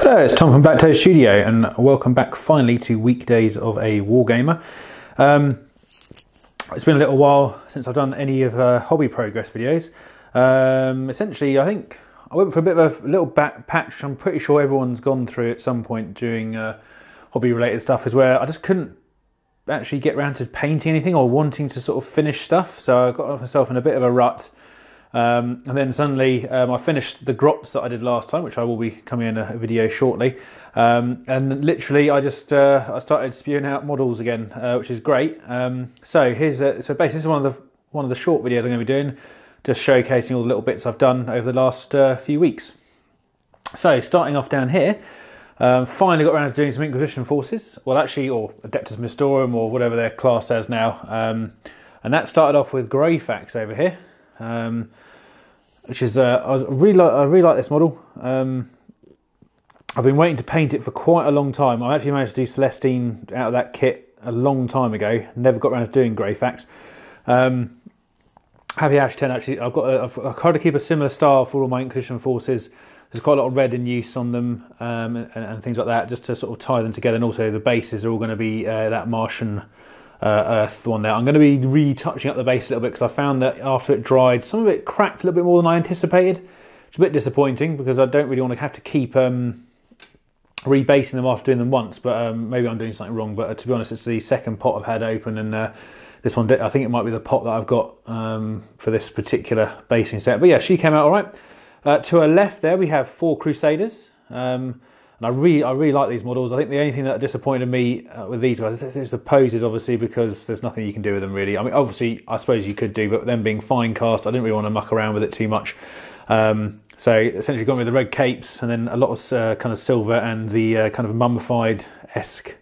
Hello, it's Tom from BlackToad Studio and welcome back finally to Weekdays of a Wargamer. It's been a little while since I've done any of hobby progress videos. Essentially, I think I went for a bit of a little back patch I'm pretty sure everyone's gone through at some point during hobby related stuff, is where I just couldn't actually get around to painting anything or wanting to sort of finish stuff. So I got myself in a bit of a rut. And then suddenly I finished the grots that I did last time, which I will be coming in a video shortly. And literally I just I started spewing out models again, which is great. So here's so basically this is one of the short videos I'm going to be doing, just showcasing all the little bits I've done over the last few weeks. So starting off down here, finally got around to doing some Inquisition forces. Well, actually, or Adeptus Ministorum, or whatever they're classed as now. And that started off with Greyfax over here. Which is I really like this model. I've been waiting to paint it for quite a long time. I actually managed to do Celestine out of that kit a long time ago. Never got around to doing Greyfax. Happy Ash 10 actually. I've tried to keep a similar style for all my Inquisition forces. There's quite a lot of red in use on them and things like that, just to sort of tie them together. And also the bases are all going to be that Martian earth one there. I'm going to be retouching up the base a little bit because I found that after it dried, some of it cracked a little bit more than I anticipated. It's a bit disappointing because I don't really want to have to keep rebasing them after doing them once, but maybe I'm doing something wrong. But to be honest, it's the second pot I've had open, and this one, I think it might be the pot that I've got for this particular basing set. But yeah, she came out all right. To her left there, we have 4 Crusaders. And I really like these models. I think the only thing that disappointed me with these guys is the poses, obviously, because there's nothing you can do with them really. I mean, obviously, I suppose you could do, but them being fine cast, I didn't really want to muck around with it too much. So essentially gone with the red capes and then a lot of kind of silver and the kind of mummified-esque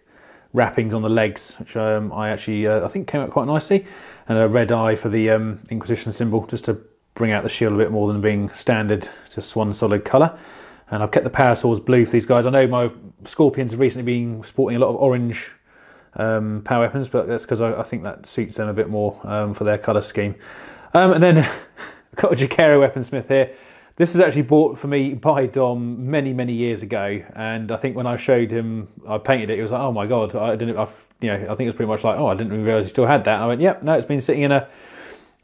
wrappings on the legs, which I think came out quite nicely. And a red eye for the Inquisition symbol, just to bring out the shield a bit more than being standard, just one solid colour. And I've kept the power swords blue for these guys. I know my Scorpions have recently been sporting a lot of orange power weapons, but that's because I think that suits them a bit more for their colour scheme. And then I've got a jakero weaponsmith here. This was actually bought for me by Dom many years ago, and I think when I showed him, I painted it. He was like, "Oh my god!" I think it was pretty much like, "Oh, I didn't even realise you still had that." And I went, "Yep, no, it's been sitting in a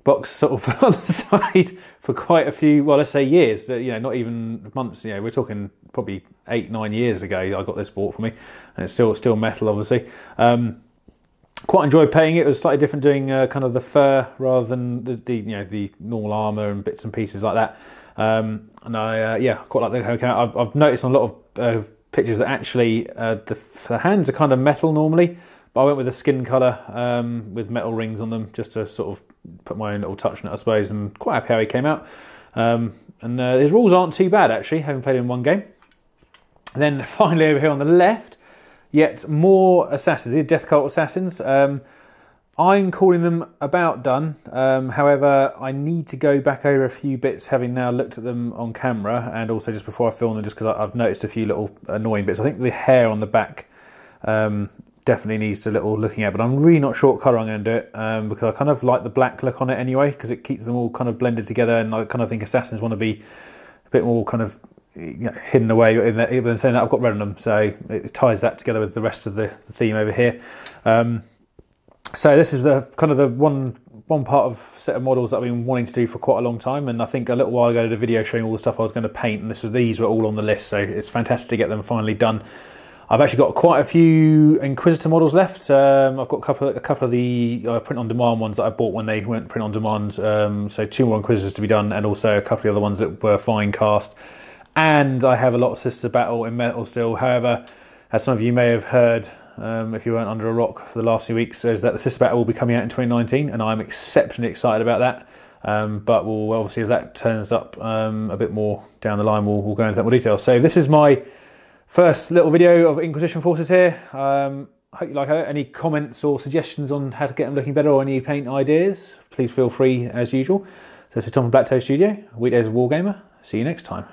box sort of on the side for quite a few, well, let's say years, not even months, we're talking probably 8-9 years ago I got this bought for me, and it's still metal, obviously. Quite enjoyed painting it. It was slightly different doing kind of the fur rather than the normal armour and bits and pieces like that. And I quite like the how it came out. I've noticed on a lot of pictures that actually the hands are kind of metal normally, but I went with a skin colour with metal rings on them just to sort of put my own little touch on it, I suppose, and quite happy how he came out. And his rules aren't too bad, actually, having played in one game. And then finally over here on the left, yet more assassins, these Death Cult assassins. I'm calling them about done. However, I need to go back over a few bits, having now looked at them on camera, and also just before I film them, just because I've noticed a few little annoying bits. I think the hair on the back definitely needs a little looking at, but I'm really not sure what colour I'm going to do it, because I kind of like the black look on it anyway, because it keeps them all kind of blended together, and I kind of think assassins want to be a bit more kind of hidden away. Even saying that, I've got red on them, so it ties that together with the rest of the theme over here. So this is the kind of the one part of set of models that I've been wanting to do for quite a long time, and I think a little while ago I did a video showing all the stuff I was going to paint, and these were all on the list, so it's fantastic to get them finally done. I've actually got quite a few Inquisitor models left. I've got a couple of the print-on-demand ones that I bought when they went print-on-demand. So 2 more Inquisitors to be done, and also a couple of the other ones that were fine cast. And I have a lot of Sisters of Battle in metal still. However, as some of you may have heard, if you weren't under a rock for the last few weeks, is that the Sisters of Battle will be coming out in 2019, and I'm exceptionally excited about that. But we'll obviously, as that turns up a bit more down the line, we'll go into that more detail. So this is my first little video of Inquisition forces here. Hope you like it. Any comments or suggestions on how to get them looking better, or any paint ideas, please feel free as usual. So this is Tom from BlackToad Studio, Weekdays of Wargamer. See you next time.